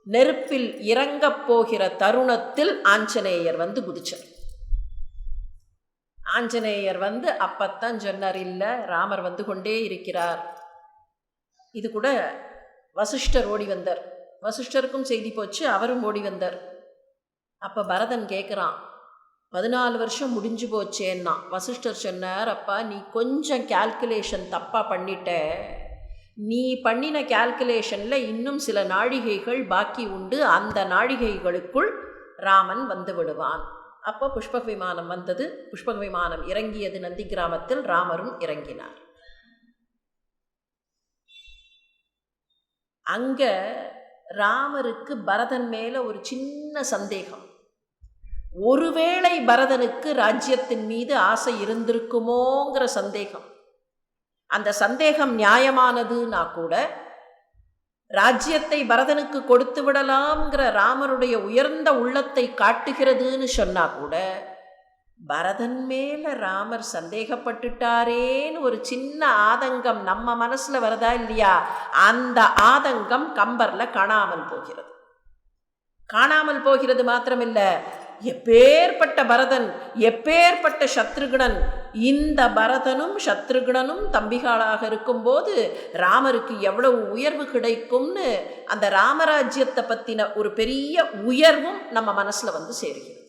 நெருப்பில் இறங்கப் போகிற தருணத்தில் ஆஞ்சநேயர் வந்து குதிச்சார். ஆஞ்சநேயர் வந்து அப்பத்தான் சொன்னார், இல்லை ராமர் வந்து கொண்டே இருக்கிறார். இது கூட வசிஷ்டர் ஓடி வந்தார். வசிஷ்டருக்கும் செய்தி போச்சு, அவரும் ஓடி வந்தார். அப்போ பரதன் கேட்குறான், 14 வருஷம் முடிஞ்சு போச்சேன்னா. வசிஷ்டர் சொன்னார், அப்பா நீ கொஞ்சம் கால்குலேஷன் தப்பாக பண்ணிட்ட. நீ பண்ணின கால்குலேஷனில் இன்னும் சில நாழிகைகள் பாக்கி உண்டு. அந்த நாழிகைகளுக்குள் ராமன் வந்து விடுவான். அப்போ புஷ்பக விமானம் வந்தது. புஷ்பக விமானம் இறங்கியது நந்தி கிராமத்தில். ராமரும் இறங்கினார். அங்க ராமருக்கு பரதன் மேல ஒரு சின்ன சந்தேகம். ஒருவேளை பரதனுக்கு ராஜ்யத்தின் மீது ஆசை இருந்திருக்குமோங்கிற சந்தேகம். அந்த சந்தேகம் நியாயமானதுன்னா கூட, ராஜ்யத்தை பரதனுக்கு கொடுத்து விடலாம்ங்கிற ராமருடைய உயர்ந்த உள்ளத்தை காட்டுகிறதுன்னு சொன்னா கூட, பரதன் மேல ராமர் சந்தேகப்பட்டுட்டாரேன்னு ஒரு சின்ன ஆதங்கம் நம்ம மனசுல வருதா இல்லையா? அந்த ஆதங்கம் கம்பர்ல காணாமல் போகிறது. காணாமல் போகிறது மாத்திரமில்ல, எப்பேற்பட்ட பரதன், எப்பேற்பட்ட சத்ருகுணன். இந்த பரதனும் சத்ருகுணனும் தம்பிகளாக இருக்கும்போது ராமருக்கு எவ்வளவு உயர்வு கிடைக்கும்னு அந்த ராமராஜ்யத்தை பற்றின ஒரு பெரிய உயர்வும் நம்ம மனசுல வந்து சேருகிறது.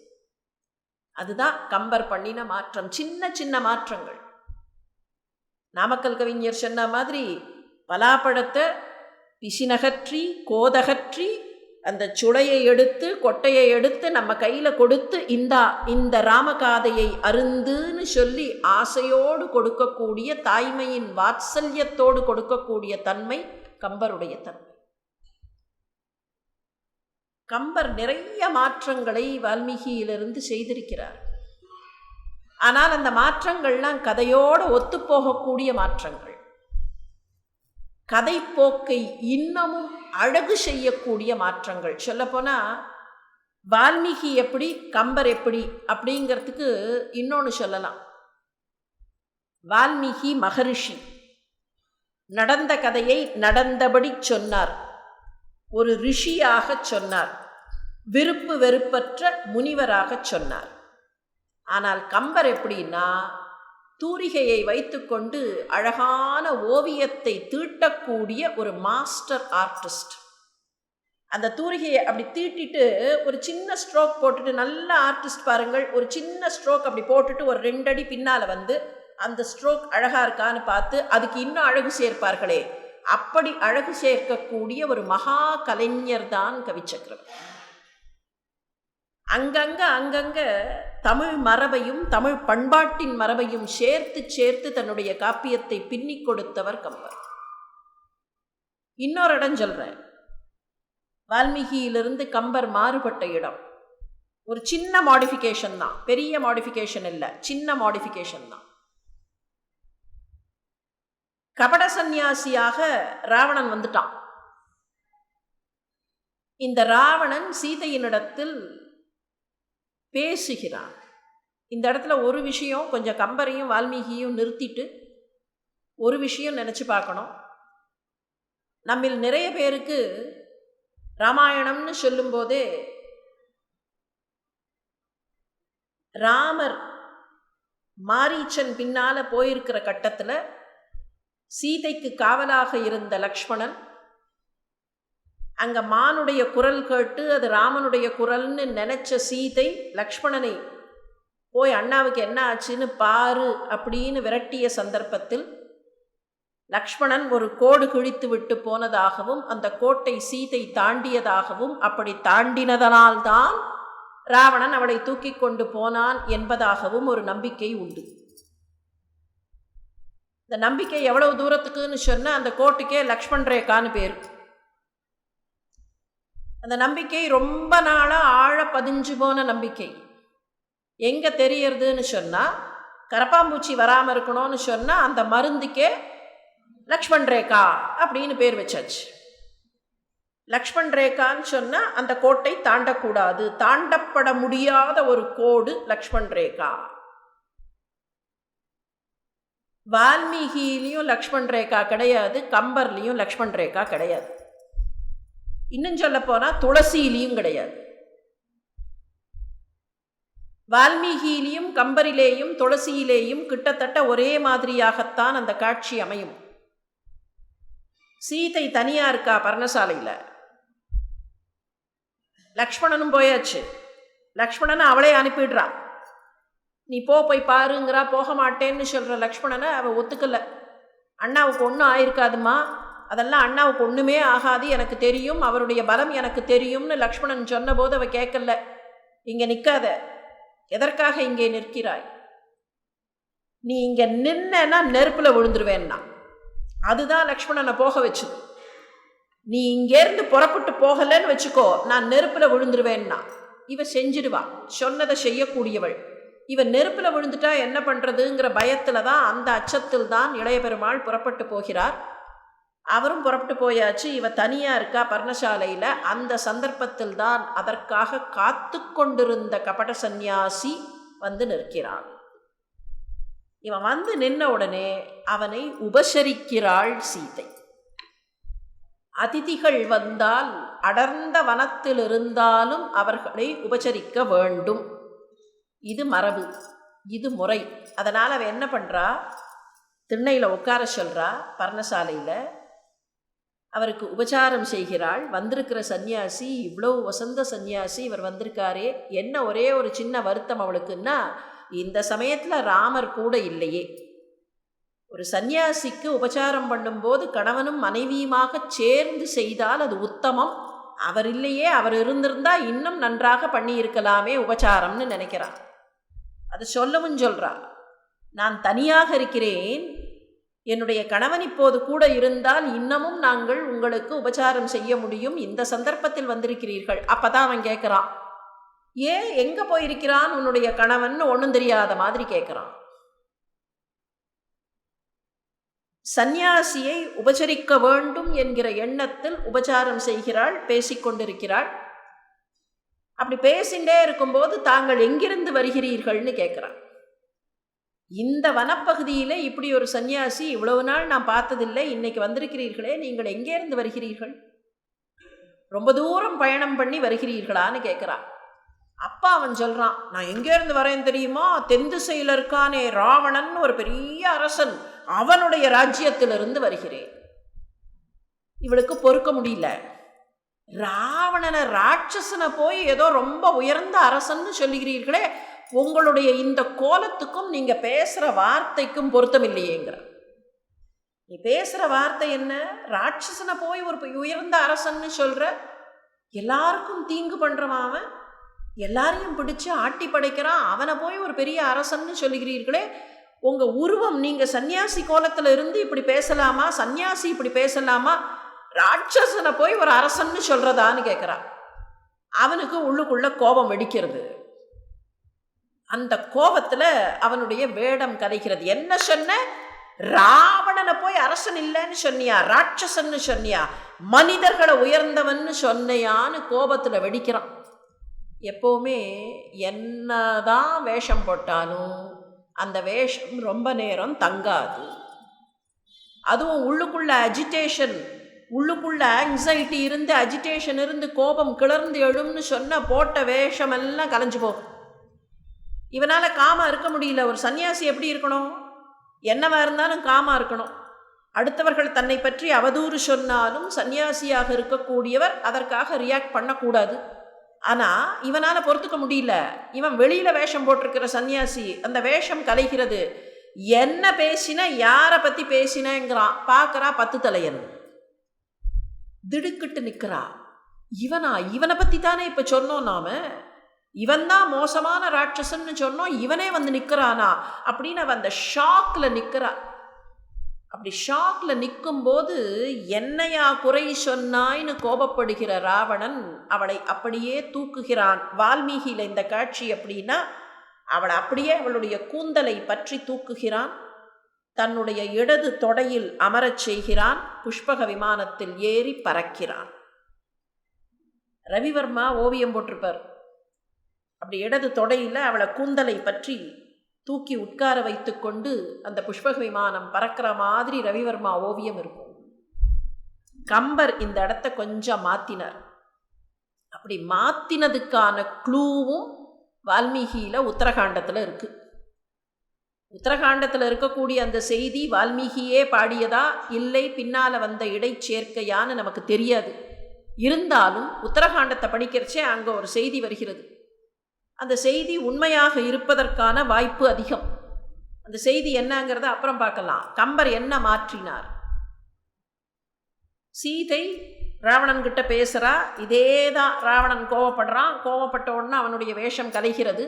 அதுதான் கம்பர் பண்ணின மாற்றம். சின்ன சின்ன மாற்றங்கள். நாமக்கல் கவிஞர் சொன்ன மாதிரி, பலாப்பழத்தை பிசினகற்றி கோதகற்றி அந்த சுளையை எடுத்து கொட்டையை எடுத்து நம்ம கையில் கொடுத்து இந்த ராமகாதையை அருந்துன்னு சொல்லி ஆசையோடு கொடுக்கக்கூடிய, தாய்மையின் வாத்சல்யத்தோடு கொடுக்கக்கூடிய தன்மை கம்பருடைய தன்மை. கம்பர் நிறைய மாற்றங்களை வால்மீகியிலிருந்து செய்திருக்கிறார். ஆனால் அந்த மாற்றங்கள்லாம் கதையோடு ஒத்துப்போகக்கூடிய மாற்றங்கள். கதை போக்கை இன்னமும் அழகு செய்யக்கூடிய மாற்றங்கள். சொல்லப்போனால் வால்மீகி எப்படி, கம்பர் எப்படி அப்படிங்கிறதுக்கு இன்னொன்று சொல்லலாம். வால்மீகி மகரிஷி நடந்த கதையை நடந்தபடி சொன்னார். ஒரு ரிஷியாக சொன்னார். விருப்பு வெறுப்பற்ற முனிவராக சொன்னார். ஆனால் கம்பர் எப்படின்னா, தூரிகையை வைத்துக்கொண்டு அழகான ஓவியத்தை தீட்டக்கூடிய ஒரு மாஸ்டர் ஆர்டிஸ்ட். அந்த தூரிகையை அப்படி தீட்டிட்டு ஒரு சின்ன ஸ்ட்ரோக் போட்டுட்டு, நல்ல ஆர்டிஸ்ட் பாருங்கள், ஒரு சின்ன ஸ்ட்ரோக் அப்படி போட்டுட்டு ஒரு 2 அடி பின்னால் வந்து அந்த ஸ்ட்ரோக் அழகா இருக்கான்னு பார்த்து அதுக்கு இன்னும் அழகு சேர்ப்பார்களே, அப்படி அழகு சேர்க்கக்கூடிய ஒரு மகா கலைஞர் தான் கவிச்சக்கரவர்த்தி. அங்கங்க தமிழ் மரபையும் தமிழ் பண்பாட்டின் மரபையும் சேர்த்து சேர்த்து தன்னுடைய காப்பியத்தை பின்னி கொடுத்தவர் கம்பர். இன்னொரு இடம் சொல்றேன். வால்மீகியிலிருந்து கம்பர் மாறுபட்ட இடம் ஒரு சின்ன மாடிஃபிகேஷன் தான், பெரிய மாடிஃபிகேஷன் இல்லை, சின்ன மாடிஃபிகேஷன் தான். கபட சந்நியாசியாக ராவணன் வந்துட்டான். இந்த ராவணன் சீதையினிடத்தில் பேசுகிறான். இந்த இடத்துல ஒரு விஷயம், கொஞ்சம் கம்பரையும் வால்மீகியும் நிறுத்திட்டு ஒரு விஷயம் நினச்சி பார்க்கணும். நம்மில் நிறைய பேருக்கு ராமாயணம்னு சொல்லும்போதே ராமர் மாரீச்சன் பின்னால் போயிருக்கிற கட்டத்தில் சீதைக்கு காவலாக இருந்த லக்ஷ்மணன் அங்கே மானுடைய குரல் கேட்டு அது ராமனுடைய குரல்னு நினச்ச சீதை லக்ஷ்மணனை போய் அண்ணாவுக்கு என்ன ஆச்சுன்னு பாரு அப்படின்னு விரட்டிய சந்தர்ப்பத்தில் லக்ஷ்மணன் ஒரு கோடு கிழித்து விட்டு போனதாகவும் அந்த கோட்டை சீதை தாண்டியதாகவும், அப்படி தாண்டினதனால்தான் ராவணன் அவளை தூக்கி கொண்டு போனான் என்பதாகவும் ஒரு நம்பிக்கை உண்டு. இந்த நம்பிக்கை எவ்வளவு தூரத்துக்குன்னு சொன்ன, அந்த கோட்டுக்கே லக்ஷ்மண் ரேகான்னு பேர். அந்த நம்பிக்கை ரொம்ப நாளாக ஆழ பதிஞ்சு போன நம்பிக்கை. எங்கே தெரியறதுன்னு சொன்னால், கரப்பாம்பூச்சி வராமல் இருக்கணும்னு சொன்னால் அந்த மருந்துக்கே லக்ஷ்மண் ரேகா அப்படின்னு பேர் வச்சாச்சு. லக்ஷ்மண் ரேகான்னு சொன்னால் அந்த கோட்டை தாண்டக்கூடாது, தாண்டப்பட முடியாத ஒரு கோடு லக்ஷ்மண் ரேகா. வால்மீகியிலையும் லக்ஷ்மண் ரேகா கிடையாது, கம்பர்லையும் லக்ஷ்மண் ரேகா கிடையாது. இன்னும் சொல்ல போனால் துளசியிலையும் கிடையாது. வால்மீகியிலையும் கம்பரிலேயும் துளசியிலேயும் கிட்டத்தட்ட ஒரே மாதிரியாகத்தான் அந்த காட்சி அமையும். சீதை தனியாக இருக்கா பர்ணசாலையில், லக்ஷ்மணனும் போயாச்சு. லக்ஷ்மணனை அவளே அனுப்பிடுறா. நீ போய் பாருங்கிறா. போக மாட்டேன்னு சொல்கிற லக்ஷ்மணனை அவள் ஒத்துக்கலை. அண்ணாவுக்கு ஒன்றும் ஆயிருக்காதுமா, அதெல்லாம் அண்ணாவுக்கு ஒன்றுமே ஆகாது, எனக்கு தெரியும், அவருடைய பலம் எனக்கு தெரியும்னு லக்ஷ்மணன் சொன்னபோது அவள் கேட்கல. இங்கே நிற்காத, எதற்காக இங்கே நிற்கிறாய்? நீ இங்கே நின்னா நெருப்பில் விழுந்துருவேன்னா. அதுதான் லக்ஷ்மணனை போக வச்சுது. நீ இங்கேருந்து புறப்பட்டு போகலன்னு வச்சுக்கோ, நான் நெருப்பில் விழுந்துருவேன்னா. இவ செஞ்சிடுவா, சொன்னதை செய்யக்கூடியவள். இவன் நெருப்பில் விழுந்துட்டா என்ன பண்ணுறதுங்கிற பயத்தில் தான், அந்த அச்சத்தில் தான் இளைய பெருமாள் புறப்பட்டு போகிறார். அவரும் புறப்பட்டு போயாச்சு. இவ தனியாக இருக்கா பர்ணசாலையில். அந்த சந்தர்ப்பத்தில் தான் அதற்காக காத்து கொண்டிருந்த கபட சந்நியாசி வந்து நிற்கிறான். இவன் வந்து நின்ன உடனே அவனை உபசரிக்கிறாள் சீதை. அதிதிகள் வந்தால் அடர்ந்த வனத்தில் இருந்தாலும் அவர்களை உபசரிக்க வேண்டும். இது மரபு, இது முறை. அதனால் அவன் என்ன பண்ணுறா, திண்ணையில் உட்கார சொல்கிறா. பர்ணசாலையில் அவருக்கு உபச்சாரம் செய்கிறாள். வந்திருக்கிற சந்நியாசி இவ்வளோ வசந்த சந்நியாசி இவர் வந்திருக்காரே, என்ன ஒரே ஒரு சின்ன வருத்தம் அவளுக்குன்னா, இந்த சமயத்தில் ராமர் கூட இல்லையே. ஒரு சந்நியாசிக்கு உபச்சாரம் பண்ணும்போது கணவனும் மனைவியுமாக சேர்ந்து செய்தால் அது உத்தமம். அவர் இல்லையே, அவர் இருந்திருந்தால் இன்னும் நன்றாக பண்ணியிருக்கலாமே உபச்சாரம்னு நினைக்கிறான். அது சொல்லவும் சொல்கிறா. நான் தனியாக இருக்கிறேன், என்னுடைய கணவன் இப்போது கூட இருந்தால் இன்னமும் நாங்கள் உங்களுக்கு உபச்சாரம் செய்ய முடியும், இந்த சந்தர்ப்பத்தில் வந்திருக்கிறீர்கள். அப்போ தான் அவன் கேட்குறான், ஏன் எங்கே போயிருக்கிறான் உன்னுடைய கணவன்? ஒன்றும் தெரியாத மாதிரி கேட்குறான். சந்நியாசியை உபசரிக்க வேண்டும் என்கிற எண்ணத்தில் உபச்சாரம் செய்கிறாள், பேசிக்கொண்டிருக்கிறாள். அப்படி பேசிகிட்டே இருக்கும்போது தாங்கள் எங்கிருந்து வருகிறீர்கள்னு கேட்குறான். இந்த வனப்பகுதியில் இப்படி ஒரு சந்நியாசி இவ்வளவு நாள் நான் பார்த்ததில்லை, இன்னைக்கு வந்திருக்கிறீர்களே, நீங்கள் எங்கேருந்து வருகிறீர்கள்? ரொம்ப தூரம் பயணம் பண்ணி வருகிறீர்களான்னு கேட்குறான். அப்பா அவன் சொல்கிறான், நான் எங்கேருந்து வரேன் தெரியுமா, தென் திசையில் இருக்கானே ராவணன் ஒரு பெரிய அரசன், அவனுடைய ராஜ்யத்திலிருந்து வருகிறேன். இவளுக்கு பொறுக்க முடியல. ராவணனை ராட்சசனை போய் ஏதோ ரொம்ப உயர்ந்த அரசன்னு சொல்லுகிறீர்களே, உங்களுடைய இந்த கோலத்துக்கும் நீங்கள் பேசுகிற வார்த்தைக்கும் பொருத்தம் இல்லையேங்கிற. நீ பேசுகிற வார்த்தை என்ன? ராட்சசனை போய் ஒரு உயர்ந்த அரசன்னு சொல்கிற, எல்லாருக்கும் தீங்கு பண்ணுறவன் அவன், எல்லாரையும் பிடிச்சு ஆட்டி படைக்கிறான், அவனை போய் ஒரு பெரிய அரசன்னு சொல்லுகிறீர்களே, உங்கள் உருவம், நீங்கள் சன்னியாசி கோலத்தில் இருந்து இப்படி பேசலாமா? சன்னியாசி இப்படி பேசலாமா? ராட்சசனை போய் ஒரு அரசன்னு சொல்கிறதான்னு கேட்குறான். அவனுக்கு உள்ளுக்குள்ள கோபம் வெடிக்கிறது. அந்த கோபத்தில் அவனுடைய வேடம் கலைகிறது. என்ன சொன்ன? ராவணனை போய் அரசன் இல்லைன்னு சொன்னியா, ராட்சசன்னு சொன்னியா, மனிதர்களை உயர்ந்தவன்னு சொன்னையான்னு கோபத்தில் வெடிக்கிறான். எப்போவுமே என்னதான் வேஷம் போட்டாலும் அந்த வேஷம் ரொம்ப நேரம் தங்காது. அதுவும் உள்ளுக்குள்ள அஜிடேஷன், உள்ளுக்குள்ள ஆங்ஸைட்டி இருந்து, அஜிடேஷன் இருந்து, கோபம் கிளர்ந்து எழும்னு சொன்ன போட்ட வேஷமெல்லாம் கலைஞ்சு போகும். இவனால் காமாக இருக்க முடியல. ஒரு சன்னியாசி எப்படி இருக்கணும்? என்னவா இருந்தாலும் காமாக இருக்கணும். அடுத்தவர்கள் தன்னை பற்றி அவதூறு சொன்னாலும் சன்னியாசியாக இருக்கக்கூடியவர் அதற்காக ரியாக்ட் பண்ணக்கூடாது. ஆனால் இவனால் பொறுத்துக்க முடியல. இவன் வெளியில் வேஷம் போட்டிருக்கிற சன்னியாசி, அந்த வேஷம் கலைகிறது. என்ன பேசின, யாரை பற்றி பேசினேங்கிறான். பார்க்குறா 10 தலையன், திடுக்கிட்டு நிற்கிறா. இவனை பற்றி தானே இப்போ சொன்னோம் நாம, இவன்தான் மோசமான ராட்சசன்னு சொன்னோம், இவனே வந்து நிற்கிறானா அப்படின்னு அவன் அந்த ஷாக்கில் நிற்கிறா. அப்படி ஷாக்கில் நிற்கும்போது என்னையா குறை சொன்னாய்னு கோபப்படுகிற ராவணன் அவளை அப்படியே தூக்குகிறான். வால்மீகியில் இந்த காட்சி அப்படின்னா, அவளை அப்படியே அவளுடைய கூந்தலை பற்றி தூக்குகிறான், தன்னுடைய இடது தொடையில் அமரச் செய்கிறான், புஷ்பக விமானத்தில் ஏறி பறக்கிறான். ரவிவர்மா ஓவியம் போட்டிருப்பார். அப்படி இடது தொடையில் அவளை கூந்தலை பற்றி தூக்கி உட்கார வைத்து கொண்டு அந்த புஷ்பக விமானம் பறக்கிற மாதிரி ரவிவர்மா ஓவியம் இருக்கும். கம்பர் இந்த இடத்த கொஞ்சம் மாற்றினார். அப்படி மாற்றினதுக்கான க்ளூவும் வால்மீகியில் உத்தரகாண்டத்தில் இருக்குது. உத்தரகாண்டத்தில் இருக்கக்கூடிய அந்த செய்தி வால்மீகியே பாடியதா இல்லை பின்னால் வந்த இடைச்சேர்க்கையான்னு நமக்கு தெரியாது. இருந்தாலும் உத்தரகாண்டத்தை படிக்கிறச்சே அங்கே ஒரு செய்தி வருகிறது. அந்த செய்தி உண்மையாக இருப்பதற்கான வாய்ப்பு அதிகம். அந்த செய்தி என்னங்கிறத அப்புறம் பார்க்கலாம். கம்பர் என்ன மாற்றினார்? சீதை ராவணன்கிட்ட பேசுகிறா. இதே தான் ராவணன் கோவப்படுறான். கோவப்பட்ட உடனே அவனுடைய வேஷம் கலைகிறது.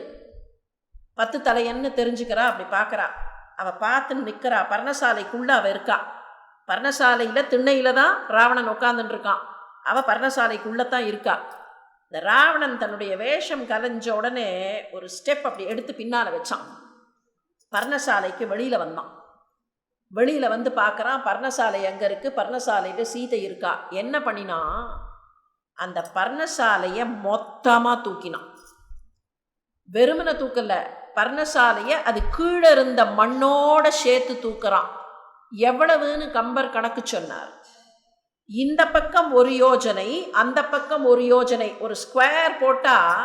10 தலையன்னு தெரிஞ்சுக்கிறா. அப்படி பார்க்குறா. அவள் பார்த்துன்னு நிற்கிறா. பர்ணசாலைக்குள்ளே அவள் இருக்கா. பர்ணசாலையில் திண்ணையில் தான் ராவணன் உட்காந்துட்டு இருக்கான். அவள் பர்ணசாலைக்குள்ளே தான் இருக்கா. இந்த ராவணன் தன்னுடைய வேஷம் கலைஞ்ச உடனே ஒரு ஸ்டெப் அப்படி எடுத்து பின்னால் வச்சான். பர்ணசாலைக்கு வெளியில் வந்தான். வெளியில் வந்து பார்க்குறான். பர்ணசாலை எங்கே இருக்குது? பர்ணசாலையில் சீதை இருக்கா. என்ன பண்ணினா, அந்த பர்ணசாலையை மொத்தமாக தூக்கினான். வெறுமனை தூக்கலை, பர்ணசாலையை அது கீழே இருந்த மண்ணோட சேர்த்து தூக்குறான். எவ்வளவுன்னு கம்பர் கணக்கு சொன்னார். இந்த பக்கம் 1 யோஜனை, அந்த பக்கம் 1 யோஜனை. ஒரு ஸ்கொயர் போட்டால்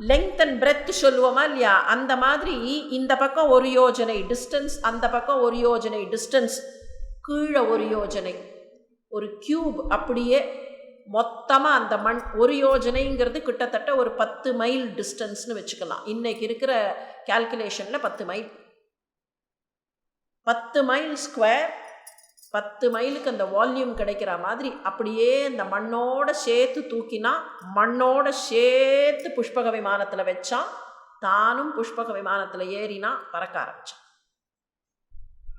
லெங்த் அண்ட் பிரெத் சொல்லுவோமா இல்லையா? அந்த மாதிரி இந்த பக்கம் 1 யோஜனை டிஸ்டன்ஸ், அந்த பக்கம் 1 யோஜனை டிஸ்டன்ஸ், கீழே 1 யோஜனை, ஒரு கியூப். அப்படியே மொத்தமாக அந்த மண் 1 யோஜனைங்கிறது கிட்டத்தட்ட ஒரு 10 மைல் டிஸ்டன்ஸ்னு வச்சுக்கலாம். இன்றைக்கி இருக்கிற கால்குலேஷனில் 10 மைல். 10 மைல் ஸ்கொயர், 10 மைலுக்கு அந்த வால்யூம் கிடைக்கிற மாதிரி அப்படியே இந்த மண்ணோட சேர்த்து தூக்கினா, மண்ணோட சேர்த்து புஷ்பக விமானத்தில் வச்சான். தானும் புஷ்பக விமானத்தில் ஏறினா, பறக்க ஆரம்பிச்சான்.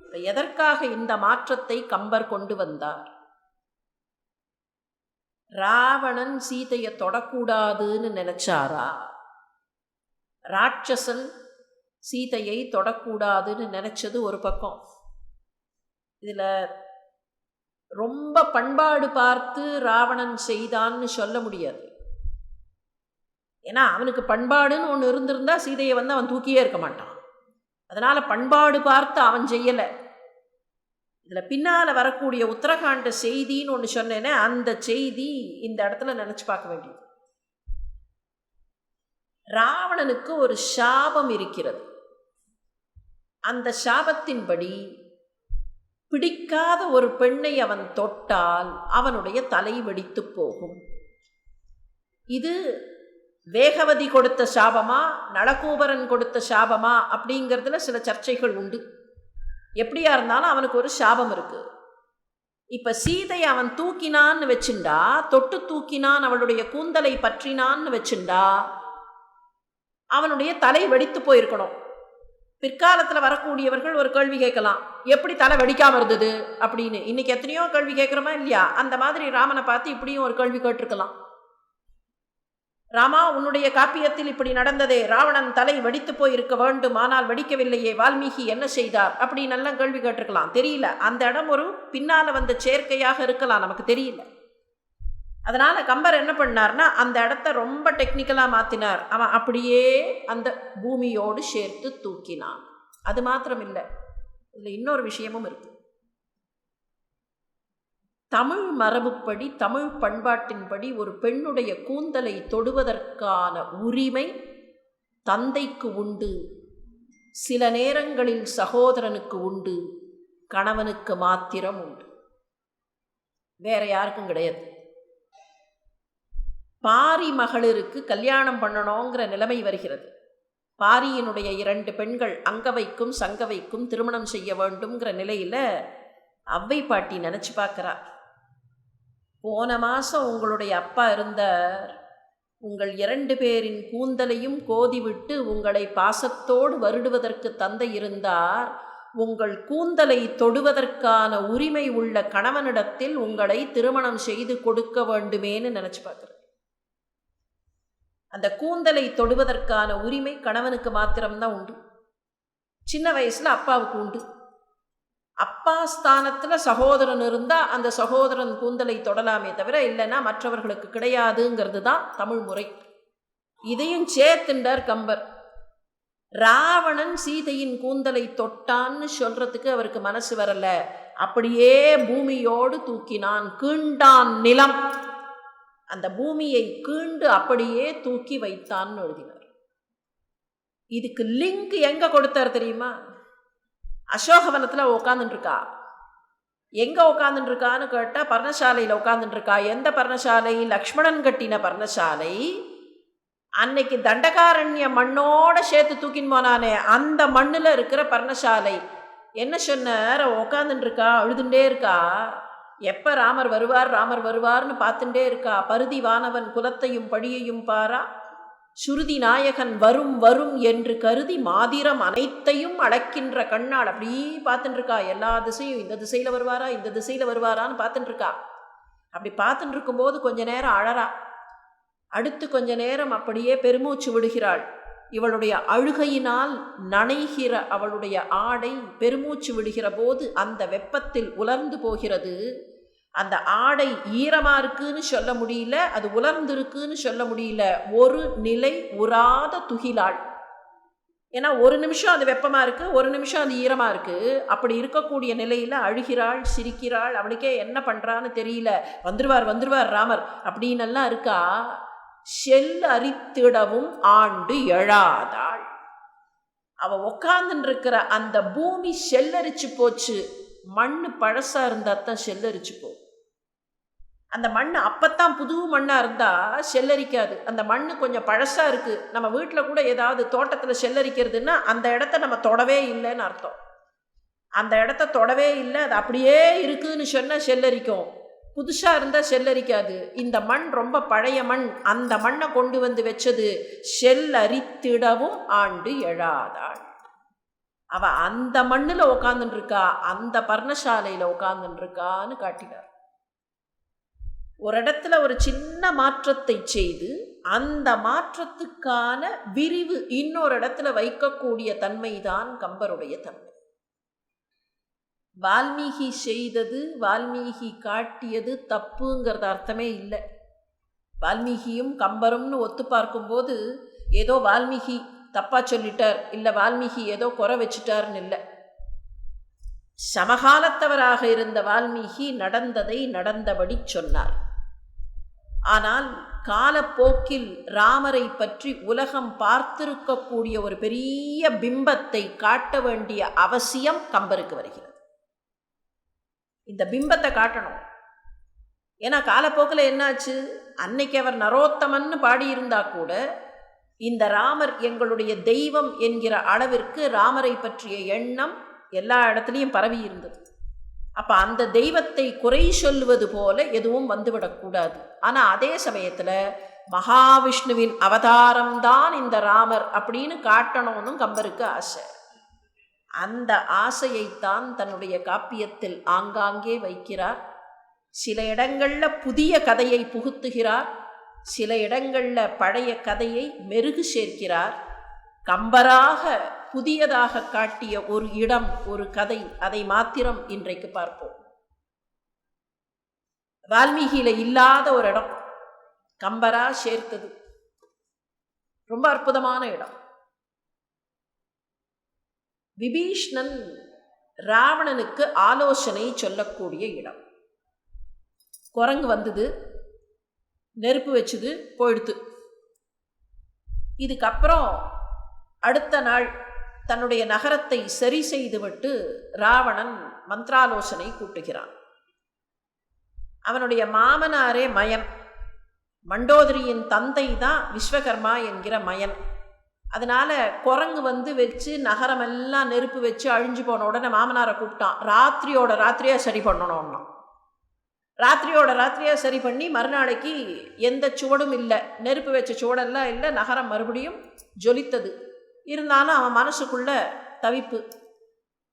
இப்போ எதற்காக இந்த மாற்றத்தை கம்பர் கொண்டு வந்தார்? ராவணன் சீதையை தொடக்கூடாதுன்னு நினைச்சாரா? ராட்சசன் சீதையை தொடக்கூடாதுன்னு நினைச்சது ஒரு பக்கம். இதில் ரொம்ப பண்பாடு பார்த்து ராவணன் செய்தான்னு சொல்ல முடியாது. ஏன்னா அவனுக்கு பண்பாடுன்னு ஒன்று இருந்திருந்தா சீதையை வந்து அவன் தூக்கியே இருக்க மாட்டான். அதனால் பண்பாடு பார்த்து அவன் செய்யலை. இதில் பின்னால் வரக்கூடிய உத்தரகாண்ட செய்தின்னு ஒன்று சொன்னேனே, அந்த செய்தி இந்த இடத்துல நினச்சி பார்க்க வேண்டியது. ராவணனுக்கு ஒரு சாபம் இருக்கிறது. அந்த சாபத்தின்படி பிடிக்காத ஒரு பெண்ணை அவன் தொட்டால் அவனுடைய தலை வெடித்து போகும். இது வேகவதி கொடுத்த சாபமா, நளகூபரன் கொடுத்த சாபமா அப்படிங்கிறதுல சில சர்ச்சைகள் உண்டு. எப்படியா இருந்தாலும் அவனுக்கு ஒரு சாபம் இருக்கு. இப்ப சீதை அவன் தூக்கினான்னு வச்சுண்டா, தொட்டு தூக்கினான், அவளுடைய கூந்தலை பற்றினான்னு வச்சுண்டா, அவனுடைய தலை வெடித்து போயிருக்கணும். பிற்காலத்தில் வரக்கூடியவர்கள் ஒரு கேள்வி கேட்கலாம், எப்படி தலை வெடிக்காமல் இருந்தது அப்படின்னு. இன்னைக்கு எத்தனையோ கேள்வி கேட்குறோமா இல்லையா? அந்த மாதிரி ராமனை பார்த்து இப்படியும் ஒரு கேள்வி கேட்டிருக்கலாம். ராமா, உன்னுடைய காப்பியத்தில் இப்படி நடந்ததே, ராவணன் தலை வெடித்து போயிருக்க வேண்டும், ஆனால் வெடிக்கவில்லையே, வால்மீகி என்ன செய்தார் அப்படின்னு எல்லாம் கேள்வி கேட்டிருக்கலாம். தெரியல. அந்த இடம் ஒரு பின்னால் வந்த சேர்க்கையாக இருக்கலாம், நமக்கு தெரியல. அதனால் கம்பர் என்ன பண்ணார்னா, அந்த இடத்த ரொம்ப டெக்னிக்கலாக மாற்றினார். அவன் அப்படியே அந்த பூமியோடு சேர்த்து தூக்கினான். அது மாத்திரம் இல்லை, இதில் இன்னொரு விஷயமும் இருக்கு. தமிழ் மரபுப்படி, தமிழ் பண்பாட்டின்படி ஒரு பெண்ணுடைய கூந்தலை தொடுவதற்கான உரிமை தந்தைக்கு உண்டு, சில நேரங்களில் சகோதரனுக்கு உண்டு, கணவனுக்கு மாத்திரம் உண்டு, வேற யாருக்கும் கிடையாது. பாரி மகளிருக்கு கல்யாணம் பண்ணணுங்கிற நிலைமை வருகிறது. பாரியினுடைய 2 பெண்கள் அங்கவைக்கும் சங்கவைக்கும் திருமணம் செய்ய வேண்டும்ங்கிற நிலையில் அவ்வை பாட்டி நினச்சி பார்க்குறா. போன மாதம் உங்களுடைய அப்பா இருந்தார், உங்கள் 2 பேரின் கூந்தலையும் கோதிவிட்டு உங்களை பாசத்தோடு வருடுவதற்கு தந்தை இருந்தார். உங்கள் கூந்தலை தொடுவதற்கான உரிமை உள்ள கணவனிடத்தில் உங்களை திருமணம் செய்து கொடுக்க வேண்டுமேன்னு நினச்சி பார்க்குறேன். அந்த கூந்தலை தொடுவதற்கான உரிமை கணவனுக்கு மாத்திரம்தான் உண்டு. சின்ன வயசில் அப்பாவுக்கு உண்டு. அப்பா ஸ்தானத்தில் சகோதரன் இருந்தால் அந்த சகோதரன் கூந்தலை தொடலாமே தவிர, இல்லைன்னா மற்றவர்களுக்கு கிடையாதுங்கிறது தான் தமிழ் முறை. இதையும் சேர்த்துண்டார் கம்பர். ராவணன் சீதையின் கூந்தலை தொட்டான்னு சொல்றதுக்கு அவருக்கு மனசு வரல. அப்படியே பூமியோடு தூக்கினான், கீண்டான் நிலம். அந்த பூமியை கீண்டு அப்படியே தூக்கி வைத்தான்னு எழுதினார். இதுக்கு லிங்க் எங்க கொடுத்தார் தெரியுமா? அசோகவனத்தில் உட்காந்துட்டு இருக்கா. எங்க உட்காந்துட்டு இருக்கான்னு கேட்டால் பர்ணசாலையில் உட்காந்துட்டு இருக்கா. எந்த பர்ணசாலை? லக்ஷ்மணன் கட்டின பர்ணசாலை. அன்னைக்கு தண்டகாரண்ய மண்ணோட சேர்த்து தூக்கின்னு போனானே அந்த மண்ணில் இருக்கிற பர்ணசாலை. என்ன சொன்னார்? உட்காந்துட்டு இருக்கா, அழுதுண்டே இருக்கா. எப்போ ராமர் வருவார் ராமர் வருவார்னு பார்த்துட்டே இருக்கா. பருதி வானவன் குலத்தையும் பழியையும் பாரா, சுருதி நாயகன் வரும் வரும் என்று கருதி மாதிரம் அனைத்தையும் அடக்கின்ற கண்ணால் அப்படி பார்த்துட்டு இருக்கா. எல்லா திசையும் இந்த திசையில் வருவாரா இந்த திசையில் வருவாரான்னு பார்த்துட்டு இருக்கா. அப்படி பார்த்துட்டு இருக்கும்போது கொஞ்ச நேரம் அழறா. அடுத்து கொஞ்ச நேரம் அப்படியே பெருமூச்சு விடுகிறாள். இவளுடைய அழுகையினால் நனைகிற அவளுடைய ஆடை பெருமூச்சு விடுகிற போது அந்த வெப்பத்தில் உலர்ந்து போகிறது. அந்த ஆடை ஈரமாக இருக்குன்னு சொல்ல முடியல, அது உலர்ந்திருக்குன்னு சொல்ல முடியல. ஒரு நிலை உறாத துகிலாள். ஏன்னா ஒரு நிமிஷம் அது வெப்பமாக இருக்குது, ஒரு நிமிஷம் அது ஈரமாக இருக்குது. அப்படி இருக்கக்கூடிய நிலையில் அழுகிறாள், சிரிக்கிறாள். அவளுக்கே என்ன பண்ணுறான்னு தெரியல. வந்துருவார் வந்துருவார் ராமர் அப்படின்னெல்லாம் இருக்கா. செல் அரித்திடவும் ஆண்டு எழாதாள். அவ உக்காந்துன்னு இருக்கிற அந்த பூமி செல்லரிச்சு போச்சு. மண்ணு பழசா இருந்தா தான் செல்லரிச்சு போகும். அந்த மண் அப்பத்தான் புது மண்ணா இருந்தா செல்லரிக்காது. அந்த மண்ணு கொஞ்சம் பழசா இருக்கு. நம்ம வீட்டில் கூட ஏதாவது தோட்டத்தில் செல்லரிக்கிறதுன்னா அந்த இடத்த நம்ம தொடவே இல்லைன்னு அர்த்தம். அந்த இடத்த தொடவே இல்லை, அது அப்படியே இருக்குன்னு சொன்னால் செல்லரிக்கும். புதுசாக இருந்தால் செல்லரிக்காது. இந்த மண் ரொம்ப பழைய மண். அந்த மண்ணை கொண்டு வந்து வச்சது. செல்லரித்திடவும் ஆண்டு எழாதாள். அவ அந்த மண்ணில் உட்காந்துட்டு இருக்கா, அந்த பர்ணசாலையில் உட்காந்துட்டு இருக்கான்னு காட்டினார். ஒரு இடத்துல ஒரு சின்ன மாற்றத்தை செய்து அந்த மாற்றத்துக்கான விரிவு இன்னொரு இடத்துல வைக்கக்கூடிய தன்மைதான் கம்பருடைய தன்மை. வால்மீகி செய்தது, வால்மீகி காட்டியது தப்புங்கிறது அர்த்தமே இல்லை. வால்மீகியும் கம்பரும்னு ஒத்து பார்க்கும்போது ஏதோ வால்மீகி தப்பாக சொல்லிட்டார், இல்லை வால்மீகி ஏதோ குறை வச்சுட்டார்னு இல்லை. சமகாலத்தவராக இருந்த வால்மீகி நடந்ததை நடந்தபடி சொன்னார். ஆனால் காலப்போக்கில் ராமரை பற்றி உலகம் பார்த்திருக்கக்கூடிய ஒரு பெரிய பிம்பத்தை காட்ட வேண்டிய அவசியம் கம்பருக்கு வருகிறது. இந்த பிம்பத்தை காட்டணும். ஏன்னா காலப்போக்கில் என்னாச்சு, அன்னைக்கு அவர் நரோத்தமன்னு பாடியிருந்தா கூட இந்த ராமர் எங்களுடைய தெய்வம் என்கிற அளவிற்கு ராமரை பற்றிய எண்ணம் எல்லா இடத்துலையும் பரவி இருந்தது. அப்போ அந்த தெய்வத்தை குறை சொல்லுவது போல எதுவும் வந்துவிடக்கூடாது. ஆனால் அதே சமயத்தில் மகாவிஷ்ணுவின் அவதாரம்தான் இந்த ராமர் அப்படின்னு காட்டணும்னு கம்பருக்கு ஆசை. அந்த ஆசையைத்தான் தன்னுடைய காப்பியத்தில் ஆங்காங்கே வைக்கிறார். சில இடங்களில் புதிய கதையை புகுத்துகிறார், சில இடங்களில் பழைய கதையை மெருகு சேர்க்கிறார். கம்பராக புதியதாக காட்டிய ஒரு இடம், ஒரு கதை, அதை மாத்திரம் இன்றைக்கு பார்ப்போம். வால்மீகியில இல்லாத ஒரு இடம் கம்பரா சேர்த்தது. ரொம்ப அற்புதமான இடம். விபீஷ்ணன் ராவணனுக்கு ஆலோசனை சொல்லக்கூடிய இடம். குரங்கு வந்தது, நெருப்பு வச்சுது, போயிடுத்து. இதுக்கப்புறம் அடுத்த நாள் தன்னுடைய நகரத்தை சரி செய்துவிட்டு ராவணன் மந்திராலோசனை கூட்டுகிறான். அவனுடைய மாமனாரே மயன், மண்டோதரியின் தந்தை தான் விஸ்வகர்மா என்கிற மயன். அதனால குரங்கு வந்து வச்சு நகரமெல்லாம் நெருப்பு வச்சு அழிஞ்சு போன உடனே மாமனாரை கூப்பிட்டான். ராத்திரியோட ராத்திரியாக சரி பண்ணணும்னா ராத்திரியோட ராத்திரியாக சரி பண்ணி மறுநாளைக்கு எந்த சுவடும் இல்லை, நெருப்பு வச்ச சுவடெல்லாம் இல்லை, நகரம் மறுபடியும் ஜொலித்தது. இருந்தாலும் அவன் மனசுக்குள்ள தவிப்பு.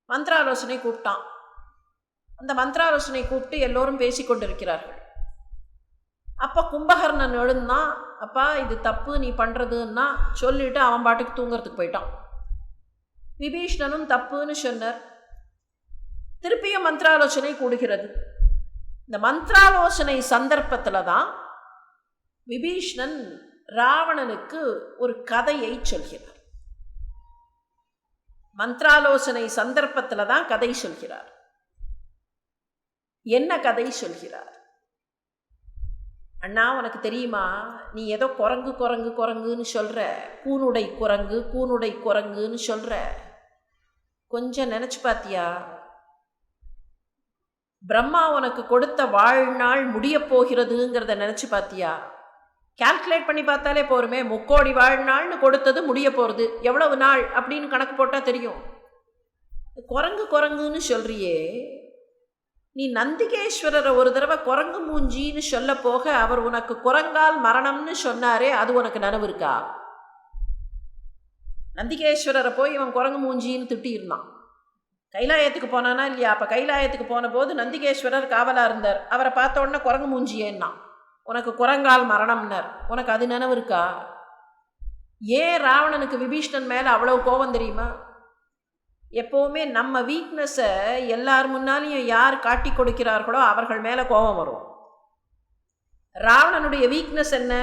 மந்திராலோசனை கூப்பிட்டான். அந்த மந்திராலோசனை கூப்பிட்டு எல்லோரும் பேசி கொண்டிருக்கிறார்கள். அப்போ கும்பகர்ணன் எழுந்தான். அப்பா இது தப்பு நீ பண்ணுறதுன்னா சொல்லிட்டு அவன் பாட்டுக்கு தூங்கிறதுக்கு போயிட்டான். விபீஷ்ணனும் தப்புன்னு சொன்னார். திருப்பியும் மந்திராலோசனை கூடுகிறது. இந்த மந்திராலோசனை சந்தர்ப்பத்தில் தான் விபீஷ்ணன் ராவணனுக்கு ஒரு கதையை சொல்கிறார். மந்திராலோசனை சந்தர்ப்பத்தில் தான் கதை சொல்கிறார். என்ன கதை சொல்கிறார்? அண்ணா உனக்கு தெரியுமா, நீ ஏதோ குரங்கு குரங்கு குரங்குன்னு சொல்கிற, கூனுடை குரங்கு கூனுடை குரங்குன்னு சொல்கிற. கொஞ்சம் நினச்சி பார்த்தியா? பிரம்மா உனக்கு கொடுத்த வாழ்நாள் முடிய போகிறதுங்கிறத நினச்சி பார்த்தியா? கால்குலேட் பண்ணி பார்த்தாலே போருமே, 3 கோடி வாழ்நாள்னு கொடுத்தது முடிய போகிறது, எவ்வளவு நாள் அப்படின்னு கணக்கு போட்டால் தெரியும். குரங்கு குரங்குன்னு சொல்கிறியே, நீ நந்திகேஸ்வரரை ஒரு தடவை குரங்கு மூஞ்சின்னு சொல்ல போக அவர் உனக்கு குரங்கால் மரணம்னு சொன்னாரே, அது உனக்கு நினைவு இருக்கா? நந்திகேஸ்வரரை போய் இவன் குரங்கு மூஞ்சின்னு திட்டியிருந்தான். கைலாயத்துக்கு போனானா இல்லையா? அப்போ கைலாயத்துக்கு போன போது நந்திகேஸ்வரர் காவலாக இருந்தார். அவரை பார்த்த உடனே குரங்கு மூஞ்சியேன்னா, உனக்கு குரங்கால் மரணம்னார். உனக்கு அது நினைவு இருக்கா? ஏன் ராவணனுக்கு விபீஷ்ணன் மேலே அவ்வளோ கோபம் தெரியுமா? எப்போவுமே நம்ம வீக்னஸை எல்லார் முன்னாலையும் யார் காட்டி கொடுக்கிறார்களோ அவர்கள் மேலே கோபம் வரும். ராவணனுடைய வீக்னஸ் என்ன?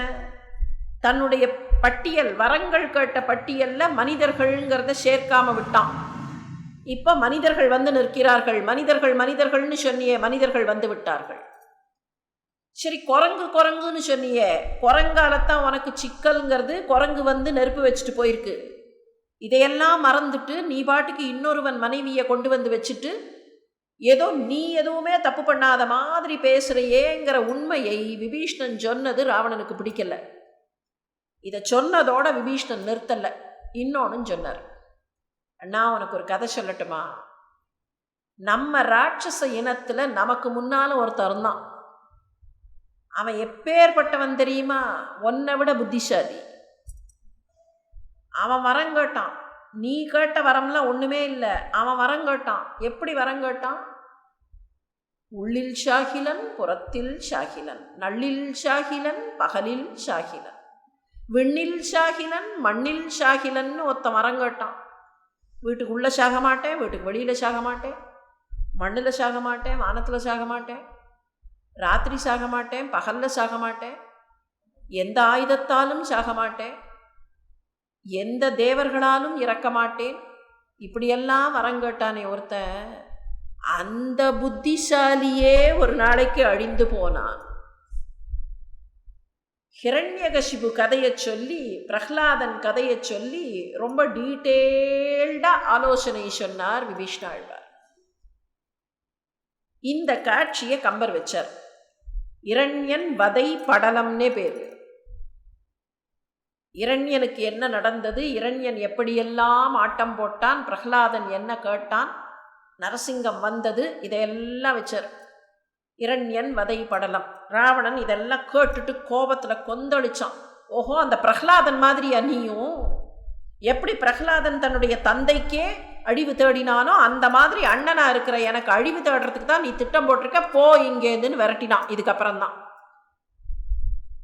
தன்னுடைய பட்டியல், வரங்கள் கேட்ட பட்டியலில் மனிதர்கள்ங்கிறத சேர்க்காம விட்டான். இப்போ மனிதர்கள் வந்து நிற்கிறார்கள். மனிதர்கள் மனிதர்கள்னு சொன்னியே, மனிதர்கள் வந்து விட்டார்கள். சரி, குரங்கு குரங்குன்னு சொன்னியே, குரங்காலத்தான் உனக்கு சிக்கல்ங்கிறது. குரங்கு வந்து நெருப்பு வச்சுட்டு போயிருக்கு. இதையெல்லாம் மறந்துட்டு நீ பாட்டுக்கு இன்னொருவன் மனைவியை கொண்டு வந்து வச்சுட்டு ஏதோ நீ எதுவுமே தப்பு பண்ணாத மாதிரி பேசுகிறையேங்கிற உண்மையை விபீஷ்ணன் சொன்னது ராவணனுக்கு பிடிக்கல. இதை சொன்னதோட விபீஷ்ணன் நிறுத்தலை, இன்னொன்னு சொன்னார். அண்ணா உனக்கு ஒரு கதை சொல்லட்டுமா? நம்ம ராட்சச இனத்தில் நமக்கு முன்னாலும் ஒருத்தர் இருந்தான். அவன் எப்பேற்பட்டவன் தெரியுமா? உன்னை விட புத்திசாலி. அவன் வரம் கேட்டான். நீ கேட்ட வரம்லாம் ஒன்றுமே இல்லை. அவன் வரம் கேட்டான். எப்படி வரம் கேட்டான்? உள்ளில் ஷாகிலன் புறத்தில் ஷாகிலன், நள்ளில் ஷாகிலன் பகலில் ஷாகிலன், விண்ணில் ஷாகிலன் மண்ணில் ஷாகிலன்னு ஒருத்த வரம் கேட்டான். வீட்டுக்கு உள்ளே சாக மாட்டேன், வீட்டுக்கு வெளியில் சாக மாட்டேன், மண்ணில் சாக மாட்டேன், வானத்தில் சாக மாட்டேன், ராத்திரி சாக மாட்டேன், பகலில் சாக மாட்டேன், எந்த ஆயுதத்தாலும் சாக மாட்டேன், எந்த தேவர்களாலும் இறக்க மாட்டேன், இப்படியெல்லாம் வரங்கேட்டானே ஒருத்தன். அந்த புத்திசாலியே ஒரு நாளைக்கு அழிந்து போனான். ஹிரண்யகசிபு கதையை சொல்லி, பிரஹ்லாதன் கதையை சொல்லி ரொம்ப டீட்டெயில்டாக ஆலோசனை சொன்னார் விபீஷ்ணாழ்வார். இந்த காட்சியை கம்பர் வச்சார். இரண்யன் வதை படலம்னே பேர். இரண்யனுக்கு என்ன நடந்தது, இரண்யன் எப்படியெல்லாம் ஆட்டம் போட்டான், பிரஹ்லாதன் என்ன கேட்டான், நரசிங்கம் வந்தது, இதையெல்லாம் வச்சார். இரண்யன் வதை படலம். ராவணன் இதெல்லாம் கேட்டுட்டு கோபத்தில் கொந்தளிச்சான். ஓஹோ, அந்த பிரஹ்லாதன் மாதிரியா நீயும்? எப்படி பிரஹ்லாதன் தன்னுடைய தந்தைக்கே அழிவு தேடினானோ அந்த மாதிரி அண்ணனா இருக்கிற எனக்கு அழிவு தேடுறதுக்கு தான் நீ திட்டம் போட்டிருக்க, போ இங்கேருந்துன்னு விரட்டினான். இதுக்கப்புறம்தான்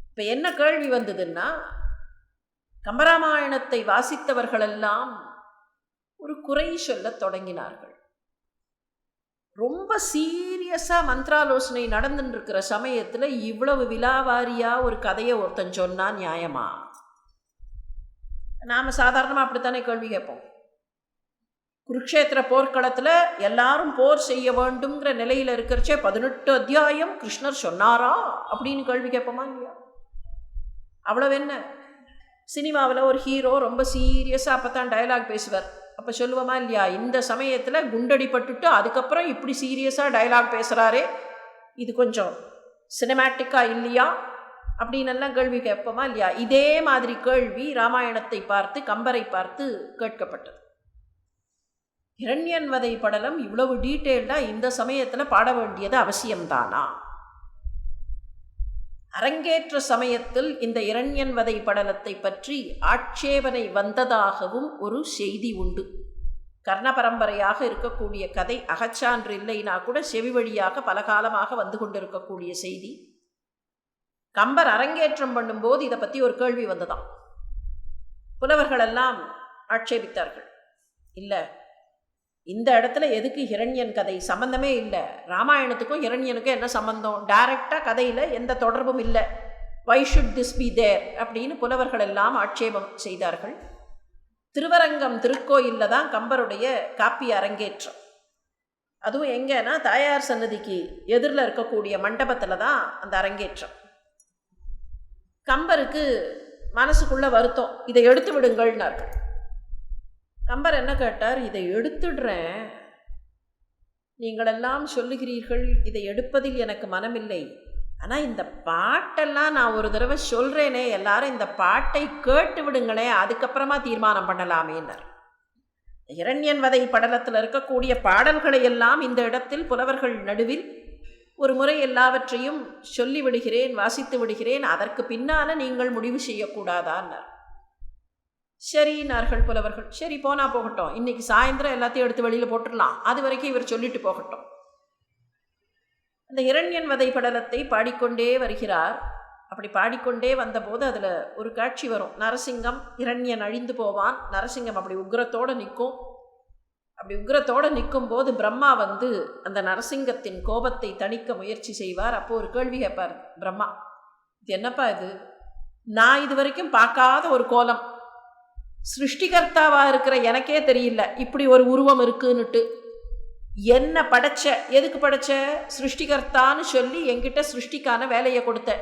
இப்போ என்ன கேள்வி வந்ததுன்னா, கம்பராமாயணத்தை வாசித்தவர்களெல்லாம் ஒரு குறை சொல்ல தொடங்கினார்கள். ரொம்ப சீரியஸாக மந்திராலோசனை நடந்துட்டு இருக்கிற சமயத்தில் இவ்வளவு விலாவாரியாக ஒரு கதையை ஒருத்தன் சொன்னால் நியாயமா? நாம் சாதாரணமாக அப்படித்தானே கேள்வி கேட்போம். குருக்ஷேத்திர போர்க்களத்தில் எல்லாரும் போர் செய்ய வேண்டுங்கிற நிலையில் இருக்கிறச்சே 18 அத்தியாயம் கிருஷ்ணர் சொன்னாரா அப்படின்னு கேள்வி கேட்போமா இல்லையா? அவ்வளவு என்ன, சினிமாவில் ஒரு ஹீரோ ரொம்ப சீரியஸாக அப்போ தான் டயலாக் பேசுவார். அப்போ சொல்லுவோமா இல்லையா, இந்த சமயத்தில் குண்டடிப்பட்டுட்டு அதுக்கப்புறம் இப்படி சீரியஸாக டயலாக் பேசுகிறாரே, இது கொஞ்சம் சினிமேட்டிக்காக இல்லையா அப்படின்னு எல்லாம் கேள்வி கேட்போமா இல்லையா? இதே மாதிரி கேள்வி ராமாயணத்தை பார்த்து கம்பரை பார்த்து கேட்கப்பட்டது. இரண்யன் வதை படலம் இவ்வளவு டீட்டெயில்டாக இந்த சமயத்தில் பாட வேண்டியது அவசியம்தானா? அரங்கேற்ற சமயத்தில் இந்த இரண்யன் வதை படலத்தை பற்றி ஆட்சேபனை வந்ததாகவும் ஒரு செய்தி உண்டு. கர்ண பரம்பரையாக இருக்கக்கூடிய கதை, அகச்சான்று இல்லைனா கூட செவி வழியாக பல காலமாக வந்து கொண்டிருக்கக்கூடிய செய்தி. கம்பர் அரங்கேற்றம் பண்ணும்போது இதை பற்றி ஒரு கேள்வி வந்ததாம். புலவர்களெல்லாம் ஆட்சேபித்தார்கள். இல்லை, இந்த இடத்துல எதுக்கு ஹிரண்யன் கதை? சம்பந்தமே இல்லை. ராமாயணத்துக்கும் ஹிரண்யனுக்கும் என்ன சம்பந்தம்? டைரக்டாக கதையில் எந்த தொடர்பும் இல்லை. Why should this be there அப்படின்னு புலவர்கள் எல்லாம் ஆட்சேபம் செய்தார்கள். திருவரங்கம் திருக்கோயிலில் தான் கம்பருடைய காப்பிய அரங்கேற்றம். அதுவும் எங்கன்னா தாயார் சன்னதிக்கு எதிரில் இருக்கக்கூடிய மண்டபத்தில் தான் அந்த அரங்கேற்றம். கம்பருக்கு மனசுக்குள்ள வருத்தம், இதை எடுத்து விடுங்கள்னார்கள். கம்பர் என்ன கேட்டார், இதை எடுத்துடுறேன், நீங்களெல்லாம் சொல்லுகிறீர்கள் இதை எடுப்பதில் எனக்கு மனமில்லை, ஆனால் இந்த பாட்டெல்லாம் நான் ஒரு தடவை சொல்கிறேனே, எல்லாரும் இந்த பாட்டை கேட்டு விடுங்களே, அதுக்கப்புறமா தீர்மானம் பண்ணலாமேன்னார். இரண்யன் வதை படலத்தில் இருக்கக்கூடிய பாடல்களை எல்லாம் இந்த இடத்தில் புலவர்கள் நடுவில் ஒரு முறை எல்லாவற்றையும் சொல்லிவிடுகிறேன், வாசித்து விடுகிறேன், அதற்கு பின்னால் நீங்கள் முடிவு செய்யக்கூடாதான்னார். சரினார்கள் புலவர்கள். சரி போனா போகட்டும், இன்னைக்கு சாயந்தரம் எல்லாத்தையும் எடுத்து வெளியில் போட்டுடலாம், அது வரைக்கும் இவர் சொல்லிட்டு போகட்டும். அந்த இரண்யன் வதை படலத்தை பாடிக்கொண்டே வருகிறார். அப்படி பாடிக்கொண்டே வந்தபோது அதில் ஒரு காட்சி வரும். நரசிங்கம், இரண்யன் அழிந்து போவான், நரசிங்கம் அப்படி உக்ரத்தோடு நிற்கும். அப்படி உக்ரத்தோடு நிற்கும்போது பிரம்மா வந்து அந்த நரசிங்கத்தின் கோபத்தை தணிக்க முயற்சி செய்வார். அப்போது ஒரு கேள்வி கேட்பார் பிரம்மா, இது என்னப்பா இது, நான் இது வரைக்கும் பார்க்காத ஒரு கோலம், சிருஷ்டிகர்த்தாவாக இருக்கிற எனக்கே தெரியல இப்படி ஒரு உருவம் இருக்குன்னுட்டு, என்ன படைச்ச, எதுக்கு படைச்ச, சிருஷ்டிகர்த்தான்னு சொல்லி என்கிட்ட சிருஷ்டிக்கான வேலையை கொடுத்த,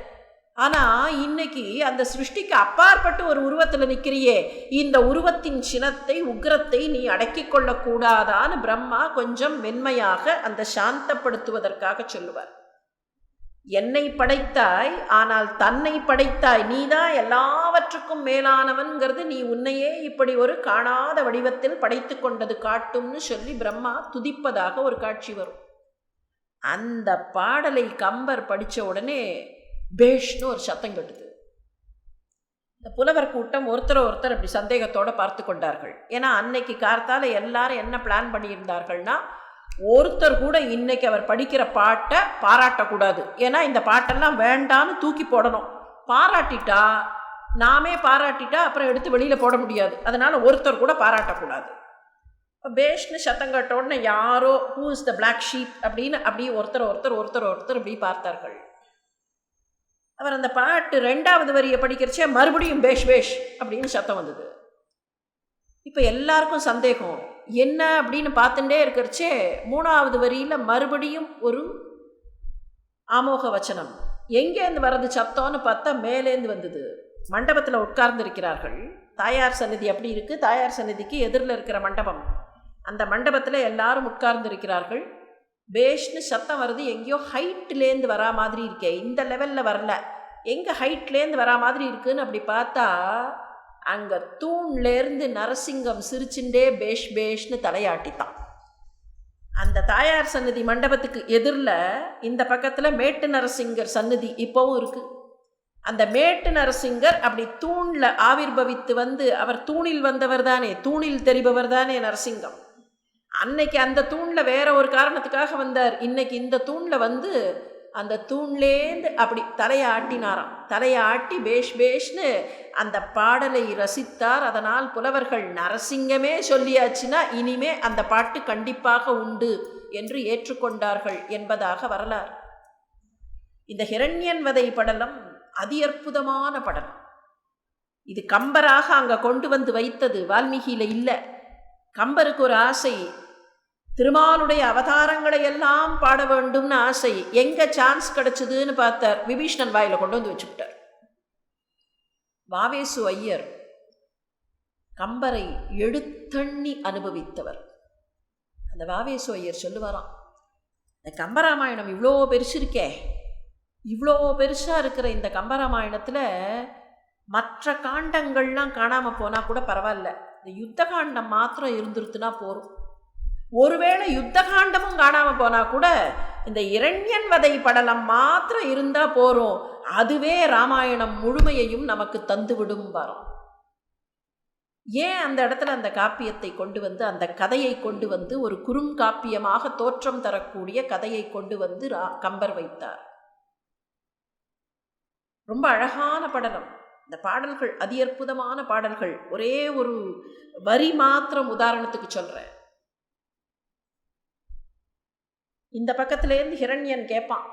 ஆனால் இன்னைக்கு அந்த சிருஷ்டிக்கு அப்பாற்பட்டு ஒரு உருவத்தில் நிற்கிறியே, இந்த உருவத்தின் சினத்தை, உக்ரத்தை நீ அடக்கி கொள்ளக்கூடாதான்னு பிரம்மா கொஞ்சம் மென்மையாக அந்த சாந்தப்படுத்துவதற்காக சொல்லுவார். என்னை படைத்தாய், ஆனால் தன்னை படைத்தாய், நீதான் எல்லாவற்றுக்கும் மேலானவன்கிறது, நீ உன்னையே இப்படி ஒரு காணாத வடிவத்தில் படைத்து கொண்டது காட்டும்னு சொல்லி பிரம்மா துதிப்பதாக ஒரு காட்சி வரும். அந்த பாடலை கம்பர் படித்த உடனே பேஷ்னு ஒரு சத்தம் கட்டுது. இந்த புலவர் கூட்டம் ஒருத்தர் அப்படி சந்தேகத்தோடு பார்த்து கொண்டார்கள். ஏன்னா அன்னைக்கு கார்த்தால எல்லாரும் என்ன பிளான் பண்ணியிருந்தார்கள்னா, ஒருத்தர் கூட இன்னைக்கு அவர் படிக்கிற பாட்டை பாராட்டக்கூடாது, ஏன்னா இந்த பாட்டெல்லாம் வேண்டான்னு தூக்கி போடணும், பாராட்டிட்டா நாமே பாராட்டிட்டா அப்புறம் எடுத்து வெளியில் போட முடியாது, அதனால் ஒருத்தர் கூட பாராட்டக்கூடாது. இப்போ பேஷ்னு சத்தம் கட்ட உடனே யாரோ who is the black sheep அப்படின்னு அப்படி ஒருத்தர் அப்படி பார்த்தார்கள். அவர் அந்த பாட்டு 2வது வரியை படிக்கிறச்சே மறுபடியும் பேஷ் அப்படின்னு சத்தம் வந்தது. இப்போ எல்லாருக்கும் சந்தேகம், என்ன அப்படின்னு பார்த்துட்டே இருக்கிறச்சே 3வது வரியில் மறுபடியும் ஒரு ஆமோக வச்சனம். எங்கேருந்து வர்றது சத்தம்னு பார்த்தா மேலேருந்து வந்தது. மண்டபத்தில் உட்கார்ந்து இருக்கிறார்கள். தாயார் சந்நிதி அப்படி இருக்குது, தாயார் சந்நிதிக்கு எதிரில் இருக்கிற மண்டபம், அந்த மண்டபத்தில் எல்லாரும் உட்கார்ந்து இருக்கிறார்கள். பேஷ்னு சத்தம் வருது, எங்கேயோ ஹைட்லேருந்து வரா மாதிரி இருக்கே, இந்த லெவலில் வரல, எங்கே ஹைட்லேருந்து வரா மாதிரி இருக்குன்னு அப்படி பார்த்தா அங்கே தூண்லேருந்து நரசிங்கம் சிரிச்சுண்டே பேஷ்னு தலையாட்டித்தான். அந்த தாயார் சந்நிதி மண்டபத்துக்கு எதிரில் இந்த பக்கத்தில் மேட்டு நரசிங்கர் சந்நிதி இப்போவும் இருக்குது. அந்த மேட்டு நரசிங்கர் அப்படி தூணில் ஆவிர்பவித்து வந்து, அவர் தூணில் வந்தவர் தானே, தூணில் தெரிபவர் தானே நரசிங்கம். அன்னைக்கு அந்த தூணில் வேற ஒரு காரணத்துக்காக வந்தார், இன்னைக்கு இந்த தூணில் வந்து அந்த தூண்லேருந்து அப்படி தலையாட்டினாராம். தலையாட்டி பேஷ்னு அந்த பாடலை ரசித்தார். அதனால் புலவர்கள் நரசிங்கமே சொல்லியாச்சுன்னா இனிமே அந்த பாட்டு கண்டிப்பாக உண்டு என்று ஏற்றுக்கொண்டார்கள் என்பதாக வரலாறு. இந்த இரண்யன் வதை படலம் அதி அற்புதமான படலம். இது கம்பராக அங்கே கொண்டு வந்து வைத்தது, வால்மீகியில் இல்லை. கம்பருக்கு ஒரு ஆசை, திருமாலுடைய அவதாரங்களை எல்லாம் பாட வேண்டும்னு ஆசை. எங்கே சான்ஸ் கிடச்சிதுன்னு பார்த்தார், விபீஷ்ணன் வாயில் கொண்டு வந்து வச்சுக்கிட்டார். வாவேசு ஐயர் கம்பரை எடுத்தண்ணி அனுபவித்தவர். அந்த வாவேசு ஐயர் சொல்லுவாராம், இந்த கம்பராமாயணம் இவ்வளோ பெருசு இருக்கே, இவ்வளோ பெருசாக இருக்கிற இந்த கம்பராமாயணத்தில் மற்ற காண்டங்கள்லாம் காணாமல் போனால் கூட பரவாயில்ல, இந்த யுத்த காண்டம் மாத்திரம் இருந்துருத்துனா போகும். ஒருவேளை யுத்த காண்டமும் காணாமல் போனால் கூட இந்த இரண்யன் வதை படலம் மாத்திரம் இருந்தால் போகிறோம், அதுவே ராமாயணம் முழுமையையும் நமக்கு தந்துவிடும் வரும். ஏன் அந்த இடத்துல அந்த காப்பியத்தை கொண்டு வந்து, அந்த கதையை கொண்டு வந்து ஒரு குறுங்காப்பியமாக தோற்றம் தரக்கூடிய கதையை கொண்டு வந்து கம்பர் வைத்தார். ரொம்ப அழகான படலம். இந்த பாடல்கள் அதி அற்புதமான பாடல்கள். ஒரே ஒரு வரி மாத்திரம் உதாரணத்துக்கு சொல்கிறேன். இந்த பக்கத்துலேருந்து ஹிரண்யன் கேட்பான்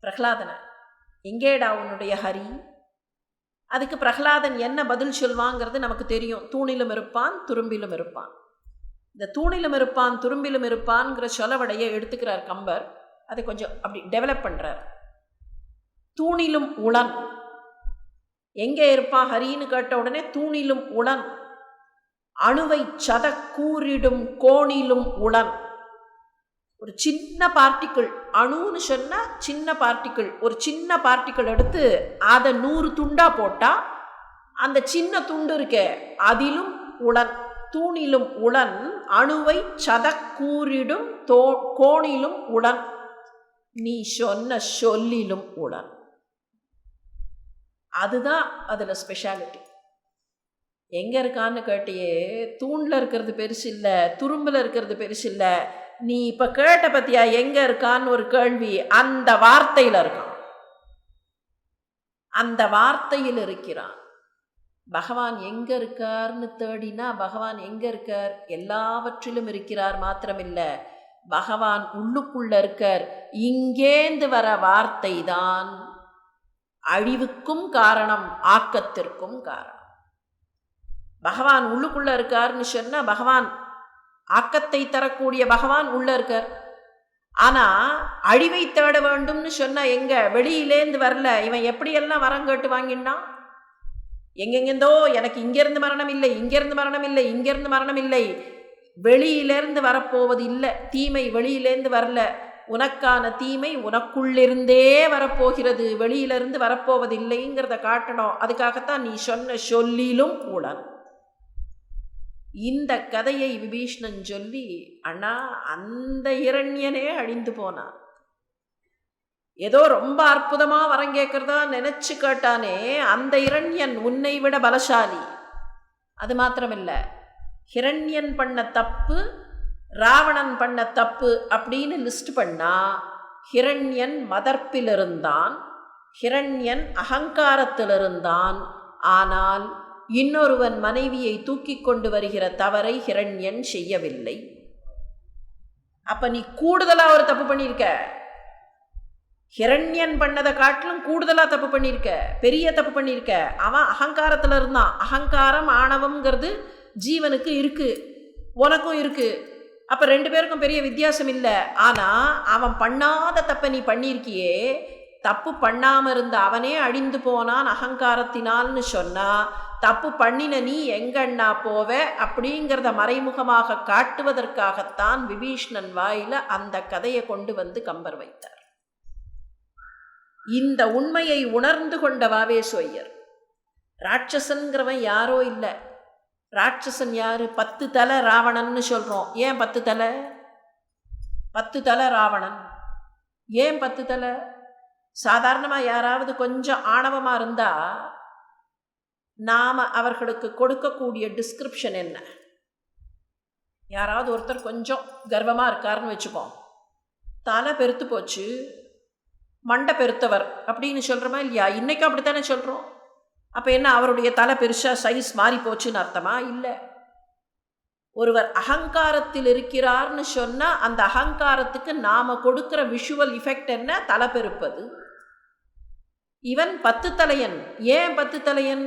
பிரகலாதனை, எங்கேடா உன்னுடைய ஹரி? அதுக்கு பிரகலாதன் என்ன பதில் சொல்வாங்கிறது நமக்கு தெரியும். தூணிலும் இருப்பான், துரும்பிலும் இருப்பான். இந்த தூணிலும் இருப்பான், துரும்பிலும் இருப்பான்ங்கிற சொலவடையை எடுத்துக்கிறார் கம்பர். அதை கொஞ்சம் அப்படி டெவலப் பண்ணுறார். தூணிலும் உளன், எங்கே இருப்பான் ஹரின்னு கேட்ட உடனே தூணிலும் உளன், அணுவை சதக்கூறிடும் கோணிலும் உளன். ஒரு சின்ன பார்ட்டிக்கிள், அணுன்னு சொன்னா சின்ன பார்ட்டிக்கிள், ஒரு சின்ன பார்ட்டிக்கிள் எடுத்து அதை 100 துண்டா போட்டா அந்த சின்ன துண்டு இருக்கே அதிலும் உளன். தூணிலும் உளன், அணுவை சதக்கூறிடும் கோணிலும் உளன், நீ சொன்ன சொல்லிலும் உளன். அதுதான் அதுல ஸ்பெஷாலிட்டி. எங்க இருக்கான்னு கேட்டியே, தூண்ல இருக்கிறது பெருசு இல்லை, துரும்புல இருக்கிறது பெருசு இல்லை. நீ இப்ப கேட்ட பத்தியா எங்க இருக்கான்னு ஒரு கேள்வி, அந்த வார்த்தையில இருக்கான், அந்த வார்த்தையில் இருக்கிறான். பகவான் எங்க இருக்கார்னு தேடினா பகவான் எங்க இருக்கார்? எல்லாவற்றிலும் இருக்கிறார் மாத்திரமில்ல, பகவான் உள்ளுக்குள்ள இருக்கார். இங்கேந்து வர வார்த்தை தான் அழிவுக்கும் காரணம், ஆக்கத்திற்கும் காரணம். பகவான் உள்ளுக்குள்ள இருக்காருன்னு சொன்னா பகவான் ஆக்கத்தை தரக்கூடிய பகவான் உள்ள இருக்கார். ஆனா அழிவை தேட வேண்டும்னு சொன்னா எங்க? வெளியிலேந்து வரல. இவன் எப்படியெல்லாம் வரம் கேட்டு வாங்கினான்? எங்கெங்கேந்தோ எனக்கு இங்கிருந்து மரணம் இல்லை, இங்கிருந்து மரணம் இல்லை, இங்கிருந்து மரணம் இல்லை. வெளியிலேருந்து வரப்போவது இல்லை, தீமை வெளியிலேருந்து வரல. உனக்கான தீமை உனக்குள்ளிருந்தே வரப்போகிறது, வெளியிலிருந்து வரப்போவது இல்லைங்கிறத காட்டணும். அதுக்காகத்தான் நீ சொன்ன சொல்லிலும் உளன். இந்த கதையை விபீஷ்ணன் சொல்லி, அண்ணா அந்த இரண்யனே அழிந்து போனான். ஏதோ ரொம்ப அற்புதமா வரம் கேட்கறதா நினைச்சு கேட்டானே, அந்த இரண்யன் உன்னை விட பலசாலி. அது மாத்திரமில்ல, ஹிரண்யன் பண்ண தப்பு, ராவணன் பண்ண தப்பு அப்படின்னு லிஸ்ட் பண்ணா, ஹிரண்யன் மதர்ப்பில் இருந்தான், ஹிரண்யன் அகங்காரத்தில் இருந்தான். ஆனால் இன்னொருவன் மனைவியை தூக்கி கொண்டு வருகிற தவறை ஹிரண்யன் செய்யவில்லை. அப்ப நீ கூடுதலா ஒரு தப்பு பண்ணியிருக்க. ஹிரண்யன் பண்ணதை காட்டிலும் கூடுதலா தப்பு பண்ணியிருக்க, பெரிய தப்பு பண்ணியிருக்க. அவன் அகங்காரத்தில் இருந்தான். அகங்காரம் ஆணவம்ங்கிறது ஜீவனுக்கு இருக்கு, உனக்கும் இருக்கு. அப்ப 2 பேருக்கும் பெரிய வித்தியாசம் இல்லை. ஆனா அவன் பண்ணாத தப்பை நீ பண்ணியிருக்கியே. தப்பு பண்ணாம இருந்த அவனே அழிந்து போனான் அகங்காரத்தினால்னு சொன்னா, தப்பு பண்ணின நீ எங்கண்ணா போவ அப்படிங்கிறத மறைமுகமாக காட்டுவதற்காகத்தான் விபீஷ்ணன் வாயில அந்த கதையை கொண்டு வந்து கம்பர் வைத்தார். இந்த உண்மையை உணர்ந்து கொண்ட வாவேஸ்வய்யர், ராட்சசன்கிறவன் யாரோ இல்லை. ராட்சசன் யாரு? 10 தலை ராவணன்னு சொல்றோம். ஏன் 10 தலை? 10 தலை ராவணன். ஏன் 10 தலை? சாதாரணமா யாராவது கொஞ்சம் ஆணவமா இருந்தா நாம அவர்களுக்கு கொடுக்கக்கூடிய டிஸ்கிரிப்ஷன் என்ன? யாராவது ஒருத்தர் கொஞ்சம் கர்வமா இருக்காருன்னு வச்சுப்போம், தலை பெருத்து போச்சு, மண்டை பெருத்தவர் அப்படின்னு சொல்றோமா இல்லையா? இன்னைக்கும் அப்படித்தானே சொல்றோம். அப்ப என்ன, அவருடைய தலை பெருசா சைஸ் மாறி போச்சுன்னு அர்த்தமா? இல்லை. ஒருவர் அகங்காரத்தில் இருக்கிறார்னு சொன்னா அந்த அகங்காரத்துக்கு நாம கொடுக்கிற விஷுவல் இஃபெக்ட் என்ன? தலை பெருப்பது. இவன் 10 தலையன். ஏன் 10 தலையன்?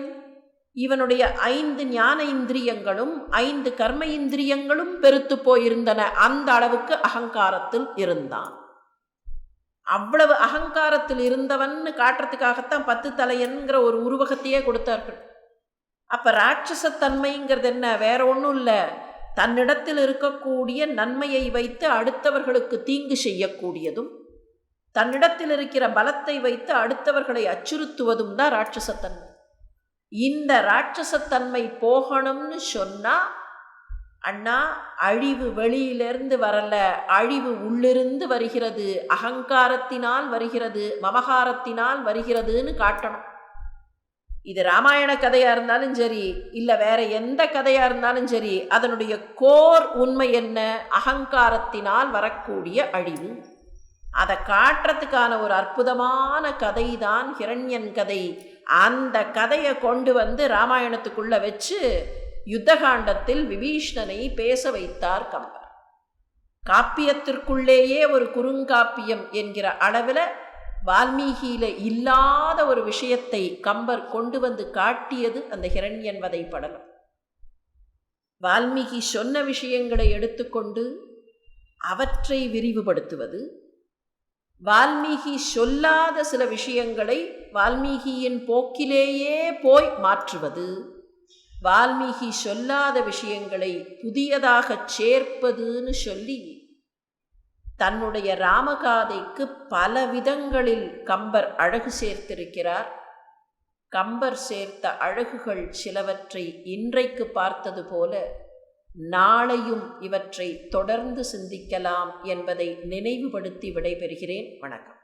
இவனுடைய 5 ஞான இந்திரியங்களும் 5 கர்ம இந்திரியங்களும் பெருத்து போயிருந்தன. அந்த அளவுக்கு அகங்காரத்தில் இருந்தான். அவ்வளவு அகங்காரத்தில் இருந்தவன்னு காட்டுறதுக்காகத்தான் 10 தலையன்கிற ஒரு உருவகத்தையே கொடுத்தார்கள். அப்ப ராட்சசத்தன்மைங்கிறது என்ன? வேற ஒன்றும் இல்லை, தன்னிடத்தில் இருக்கக்கூடிய நன்மையை வைத்து அடுத்தவர்களுக்கு தீங்கு செய்யக்கூடியதும், தன்னிடத்தில் இருக்கிற பலத்தை வைத்து அடுத்தவர்களை அச்சுறுத்துவதும் தான் ராட்சசத்தன்மை. இந்த ராட்சசத்தன்மை போகணும்னு சொன்னா அண்ணா, அழிவு வெளியிலிருந்து வரல, அழிவு உள்ளிருந்து வருகிறது, அகங்காரத்தினால் வருகிறது, மமகாரத்தினால் வருகிறதுன்னு காட்டணும். இது ராமாயண கதையா இருந்தாலும் சரி, இல்லை வேற எந்த கதையா இருந்தாலும் சரி, அதனுடைய கோர் உண்மை என்ன? அகங்காரத்தினால் வரக்கூடிய அழிவு. அதை காட்டுறதுக்கான ஒரு அற்புதமான கதை தான் ஹிரண்யன் கதை. அந்த கதையை கொண்டு வந்து ராமாயணத்துக்குள்ள வச்சு யுத்தகாண்டத்தில் விபீஷ்ணனை பேச வைத்தார் கம்பர். காப்பியத்திற்குள்ளேயே ஒரு குறுங்காப்பியம் என்கிற அளவில் வால்மீகியில இல்லாத ஒரு விஷயத்தை கம்பர் கொண்டு வந்து காட்டியது அந்த ஹிரண்யன் வதை படலம். வால்மீகி சொன்ன விஷயங்களை எடுத்துக்கொண்டு அவற்றை விரிவுபடுத்துவது, வால்மீகி சொல்லாத சில விஷயங்களை வால்மீகியின் போக்கிலேயே போய் மாற்றுவது, வால்மீகி சொல்லாத விஷயங்களை புதியதாகச் சேர்ப்பதுன்னு சொல்லி தன்னுடைய ராமகாதைக்கு பல விதங்களில் கம்பர் அழகு சேர்த்திருக்கிறார். கம்பர் சேர்த்த அழகுகள் சிலவற்றை இன்றைக்கு பார்த்தது போல நாளையும் இவற்றை தொடர்ந்து சிந்திக்கலாம் என்பதை நினைவுபடுத்தி விடைபெறுகிறேன். வணக்கம்.